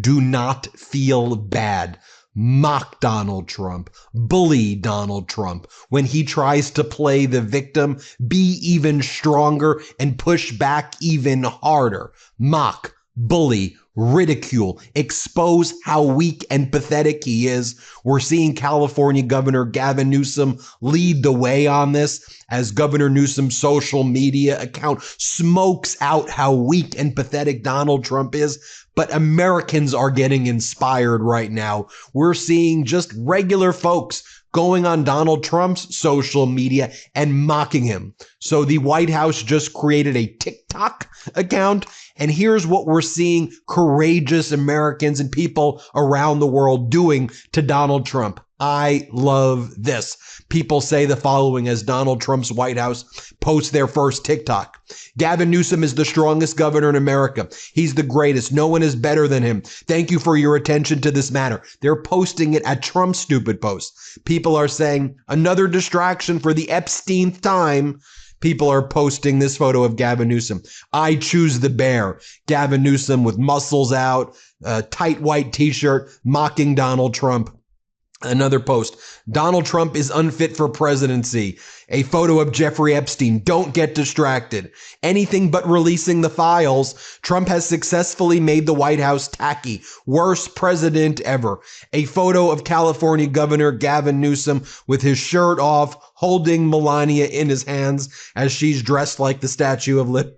Do not feel bad. Mock Donald Trump, bully Donald Trump. When he tries to play the victim, be even stronger and push back even harder. Mock, bully, ridicule, expose how weak and pathetic he is. We're seeing California Governor Gavin Newsom lead the way on this as Governor Newsom's social media account smokes out how weak and pathetic Donald Trump is. But Americans are getting inspired right now. We're seeing just regular folks going on Donald Trump's social media and mocking him. So the White House just created a TikTok account. And here's what we're seeing courageous Americans and people around the world doing to Donald Trump. I love this. People say the following as Donald Trump's White House posts their first TikTok. Gavin Newsom is the strongest governor in America. He's the greatest. No one is better than him. Thank you for your attention to this matter. They're posting it at Trump's stupid post. People are saying another distraction for the Epsteinth time. People are posting this photo of Gavin Newsom. I choose the bear. Gavin Newsom with muscles out, a tight white t-shirt, mocking Donald Trump. Another post. Donald Trump is unfit for presidency. A photo of Jeffrey Epstein. Don't get distracted. Anything but releasing the files. Trump has successfully made the White House tacky. Worst president ever. A photo of California Governor Gavin Newsom with his shirt off, holding Melania in his hands as she's dressed like the Statue of Liberty.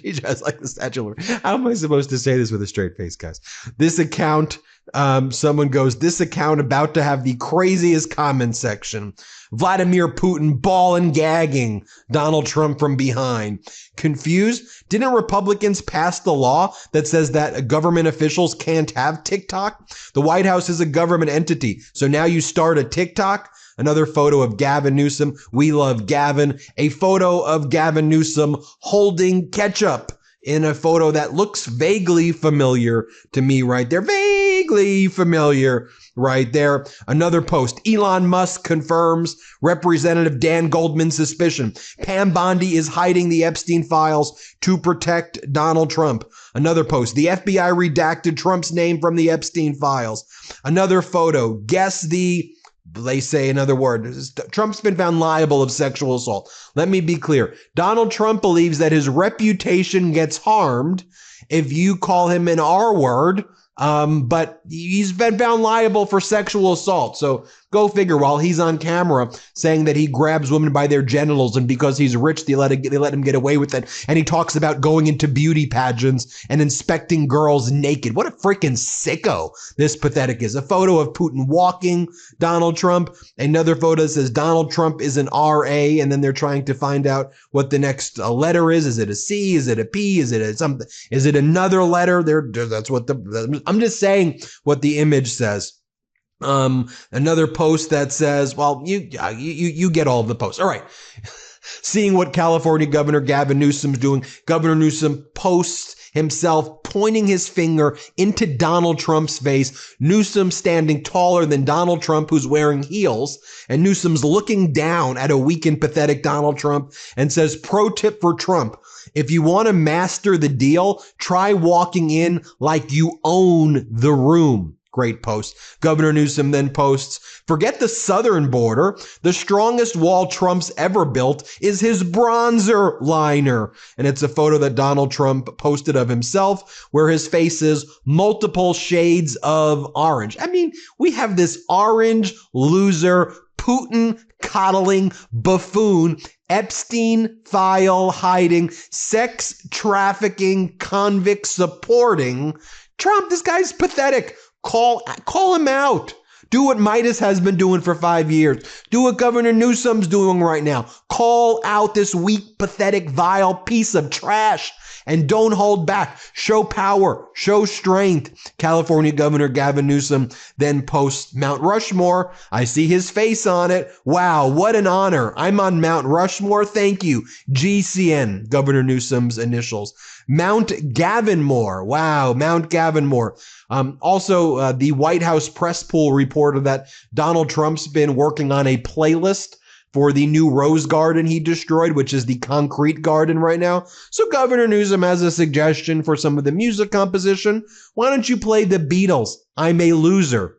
She's dressed like the Statue of Liberty. How am I supposed to say this with a straight face, guys? This account, someone goes, this account about to have the craziest comment section. Vladimir Putin ball and gagging Donald Trump from behind. Confused? Didn't Republicans pass the law that says that government officials can't have TikTok? The White House is a government entity. So now you start a TikTok? Another photo of Gavin Newsom. We love Gavin. A photo of Gavin Newsom holding ketchup in a photo that looks vaguely familiar to me right there. Vaguely familiar right there. Another post. Elon Musk confirms Representative Dan Goldman's suspicion. Pam Bondi is hiding the Epstein files to protect Donald Trump. Another post. The FBI redacted Trump's name from the Epstein files. Another photo. Guess the... They say another word. Trump's been found liable of sexual assault. Let me be clear. Donald Trump believes that his reputation gets harmed if you call him an R word. But he's been found liable for sexual assault. So go figure, while he's on camera saying that he grabs women by their genitals and because he's rich, they let him get away with it. And he talks about going into beauty pageants and inspecting girls naked. What a freaking sicko this pathetic is. A photo of Putin walking Donald Trump. Another photo says Donald Trump is an RA. And then they're trying to find out what the next letter is. Is it a C? Is it a P? Is it a something? Is it another letter? That's what I'm just saying what the image says. Another post that says, well, you get all of the posts. All right. Seeing what California Governor Gavin Newsom's doing. Governor Newsom posts himself pointing his finger into Donald Trump's face. Newsom standing taller than Donald Trump, who's wearing heels. And Newsom's looking down at a weak and pathetic Donald Trump and says, pro tip for Trump. If you want to master the deal, try walking in like you own the room. Great post. Governor Newsom then posts, forget the southern border. The strongest wall Trump's ever built is his bronzer liner. And it's a photo that Donald Trump posted of himself where his face is multiple shades of orange. I mean, we have this orange loser, Putin coddling buffoon, Epstein file hiding, sex trafficking, convict supporting Trump. This guy's pathetic. Call him out. Do what Meidas has been doing for 5 years. Do what Governor Newsom's doing right now. Call out this weak, pathetic, vile piece of trash and don't hold back. Show power. Show strength. California Governor Gavin Newsom then posts Mount Rushmore. I see his face on it. Wow, what an honor. I'm on Mount Rushmore. Thank you. GCN, Governor Newsom's initials. Mount Gavinmore. Wow, Mount Gavinmore. Also, the White House press pool reported that Donald Trump's been working on a playlist for the new Rose Garden he destroyed, which is the concrete garden right now. So Governor Newsom has a suggestion for some of the music composition. Why don't you play the Beatles, I'm a Loser?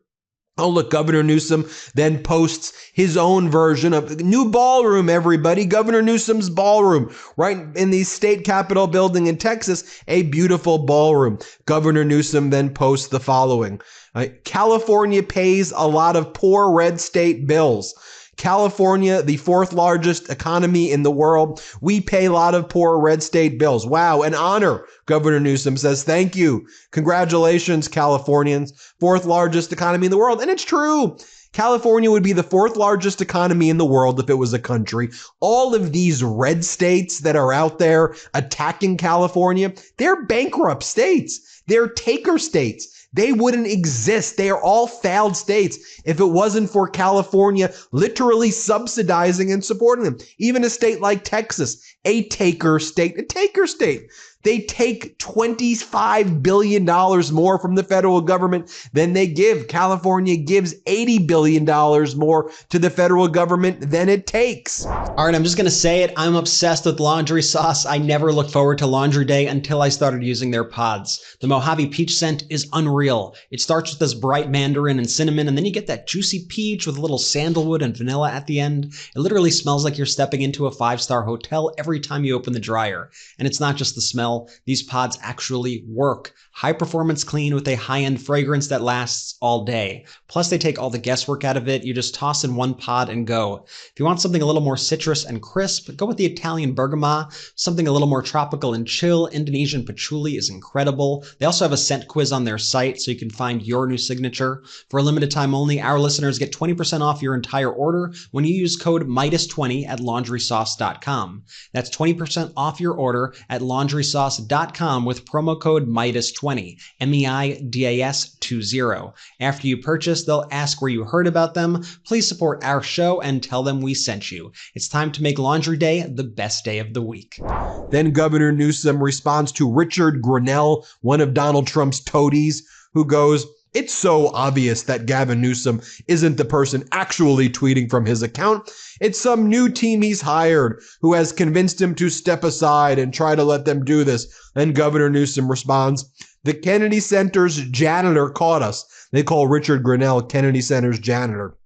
Oh, look, Governor Newsom then posts his own version of new ballroom, everybody. Governor Newsom's ballroom, right in the state capitol building in Texas, a beautiful ballroom. Governor Newsom then posts the following. California pays a lot of poor red state bills. California, the fourth largest economy in the world. We pay a lot of poor red state bills. Wow, an honor. Governor Newsom says, thank you. Congratulations, Californians. Fourth largest economy in the world. And it's true. California would be the fourth largest economy in the world if it was a country. All of these red states that are out there attacking California, they're bankrupt states. They're taker states. They wouldn't exist. They are all failed states if it wasn't for California literally subsidizing and supporting them. Even a state like Texas, a taker state. They take $25 billion more from the federal government than they give. California gives $80 billion more to the federal government than it takes. All right, I'm just going to say it. I'm obsessed with laundry sauce. I never looked forward to laundry day until I started using their pods. The Mojave peach scent is unreal. It starts with this bright mandarin and cinnamon, and then you get that juicy peach with a little sandalwood and vanilla at the end. It literally smells like you're stepping into a 5-star hotel every time you open the dryer. And it's not just the smell. These pods actually work. High performance clean with a high-end fragrance that lasts all day. Plus they take all the guesswork out of it. You just toss in one pod and go. If you want something a little more citrus and crisp, go with the Italian bergamot. Something a little more tropical and chill, Indonesian patchouli is incredible. They also have a scent quiz on their site so you can find your new signature. For a limited time only, our listeners get 20% off your entire order when you use code MeidasTouch at laundrysauce.com. That's 20% off your order at laundrysauce.com with promo code MeidasTouch, MEIDAS20. After you purchase, they'll ask where you heard about them. Please support our show and tell them we sent you. It's time to make Laundry Day the best day of the week. Then Governor Newsom responds to Richard Grinnell, one of Donald Trump's toadies, who goes, it's so obvious that Gavin Newsom isn't the person actually tweeting from his account. It's some new team he's hired who has convinced him to step aside and try to let them do this. And Governor Newsom responds, the Kennedy Center's janitor caught us. They call Richard Grinnell Kennedy Center's janitor.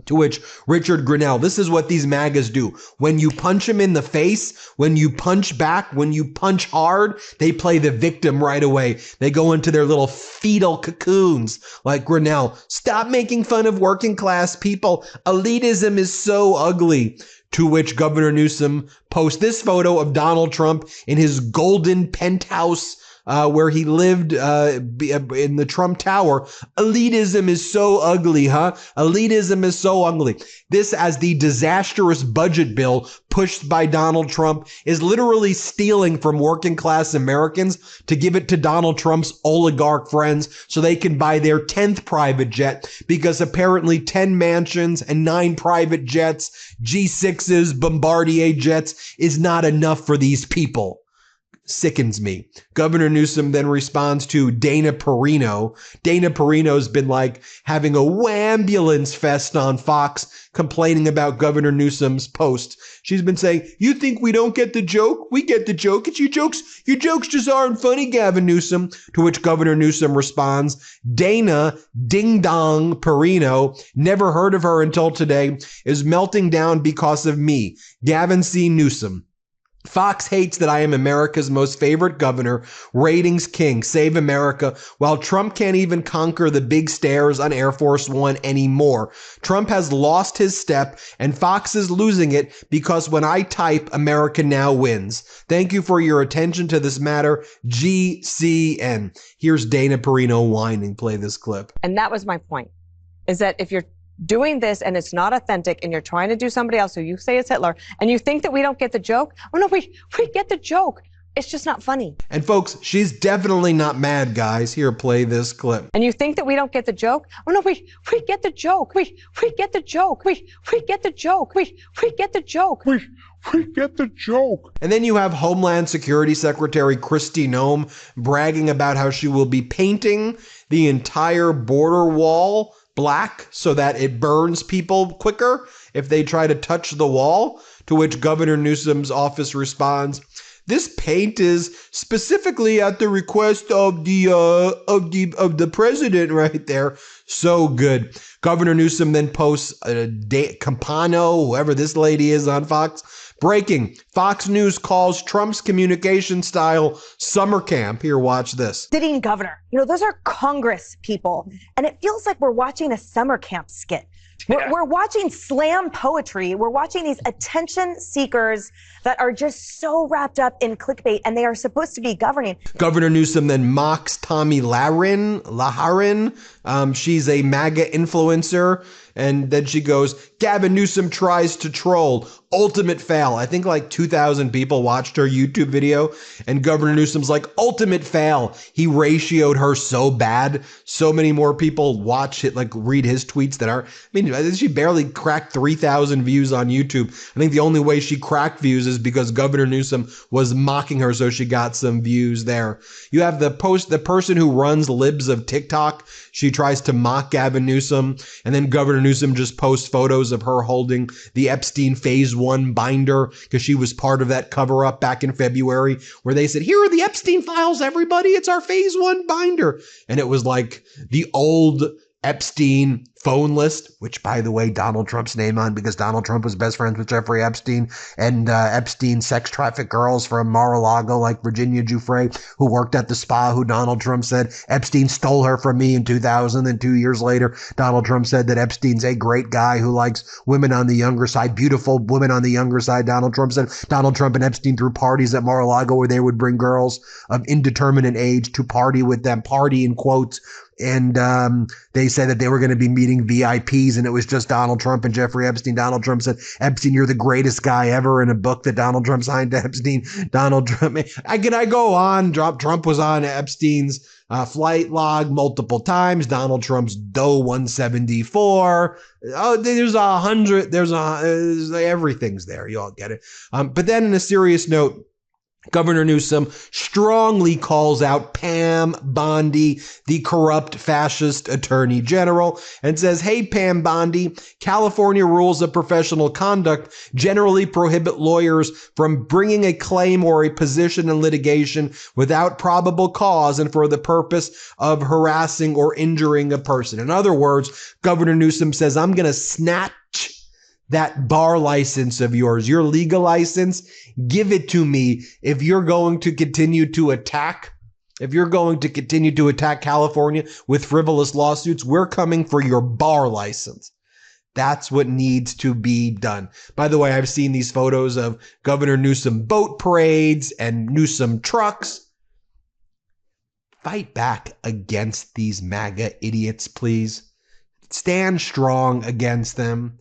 To which Richard Grinnell, this is what these MAGAs do. When you punch him in the face, when you punch back, when you punch hard, they play the victim right away. They go into their little fetal cocoons like Grinnell. Stop making fun of working class people. Elitism is so ugly. To which Governor Newsom posts this photo of Donald Trump in his golden penthouse where he lived in the Trump Tower. Elitism is so ugly, huh? Elitism is so ugly. This, as the disastrous budget bill pushed by Donald Trump, is literally stealing from working class Americans to give it to Donald Trump's oligarch friends so they can buy their 10th private jet, because apparently 10 mansions and 9 private jets, G6s, Bombardier jets is not enough for these people. Sickens me. Governor Newsom then responds to Dana Perino. Dana Perino's been like having a wambulance fest on Fox, complaining about Governor Newsom's post. She's been saying, you think we don't get the joke? We get the joke. It's your jokes just aren't funny, Gavin Newsom. To which Governor Newsom responds, Dana Ding Dong Perino, never heard of her until today, is melting down because of me, Gavin C. Newsom. Fox hates that I am America's most favorite governor, ratings king, save America, while Trump can't even conquer the big stairs on Air Force One anymore. Trump has lost his step, and Fox is losing it because when I type, America now wins. Thank you for your attention to this matter, GCN. Here's Dana Perino whining. Play this clip. And that was my point, is that if you're doing this and it's not authentic and you're trying to do somebody else who you say is Hitler and you think that we don't get the joke, oh no, we get the joke. It's just not funny. And folks, she's definitely not mad, guys. Here, play this clip. And you think that we don't get the joke? Oh no, we get the joke. We get the joke. We get the joke. We get the joke. We get the joke. And then you have Homeland Security Secretary Kristi Noem bragging about how she will be painting the entire border wall black so that it burns people quicker if they try to touch the wall, to which Governor Newsom's office responds, "This paint is specifically at the request of the president," right there. So good. Governor Newsom then posts Campano, whoever this lady is on Fox. Breaking. Fox News calls Trump's communication style summer camp. Here, watch this. Sitting governor. You know, those are Congress people. And it feels like we're watching a summer camp skit. We're watching slam poetry. We're watching these attention seekers that are just so wrapped up in clickbait, and they are supposed to be governing. Governor Newsom then mocks Tomi Lahren. She's a MAGA influencer. And then she goes, Gavin Newsom tries to troll. Ultimate fail. I think like 2,000 people watched her YouTube video. And Governor Newsom's like, ultimate fail. He ratioed her so bad. So many more people watch it, like read his tweets that are, I mean, she barely cracked 3,000 views on YouTube. I think the only way she cracked views is because Governor Newsom was mocking her, so she got some views there. You have the person who runs Libs of TikTok. She tries to mock Gavin Newsom, and then Governor Newsom just posts photos of her holding the Epstein Phase 1 binder because she was part of that cover-up back in February where they said, here are the Epstein files, everybody. It's our Phase 1 binder. And it was like the old Epstein phone list, which, by the way, Donald Trump's name on because Donald Trump was best friends with Jeffrey Epstein, and Epstein sex trafficked girls from Mar-a-Lago like Virginia Giuffre, who worked at the spa, who Donald Trump said Epstein stole her from me in 2000. And 2 years later, Donald Trump said that Epstein's a great guy who likes women on the younger side, beautiful women on the younger side. Donald Trump said Donald Trump and Epstein threw parties at Mar-a-Lago where they would bring girls of indeterminate age to party with them, party in quotes. And they said that they were going to be meeting VIPs, and it was just Donald Trump and Jeffrey Epstein. Donald Trump said, Epstein, you're the greatest guy ever, in a book that Donald Trump signed to Epstein. Donald Trump, I go on. Trump was on Epstein's flight log multiple times. Donald Trump's Doe 174. Oh, there's 100. Everything's there. You all get it. But then, in a serious note, Governor Newsom strongly calls out Pam Bondi, the corrupt fascist attorney general, and says, hey, Pam Bondi, California rules of professional conduct generally prohibit lawyers from bringing a claim or a position in litigation without probable cause and for the purpose of harassing or injuring a person. In other words, Governor Newsom says, I'm going to snatch that bar license of yours, your legal license, give it to me if you're going to continue to attack California with frivolous lawsuits. We're coming for your bar license. That's what needs to be done. By the way, I've seen these photos of Governor Newsom boat parades and Newsom trucks. Fight back against these MAGA idiots, please. Stand strong against them.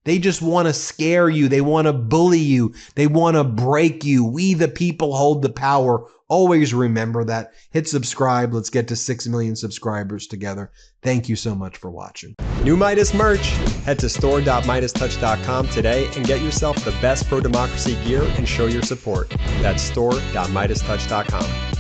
They just want to scare you. They want to bully you. They want to break you. We, the people, hold the power. Always remember that. Hit subscribe. Let's get to 6 million subscribers together. Thank you so much for watching. New Meidas merch. Head to store.MeidasTouch.com today and get yourself the best pro-democracy gear and show your support. That's store.MeidasTouch.com.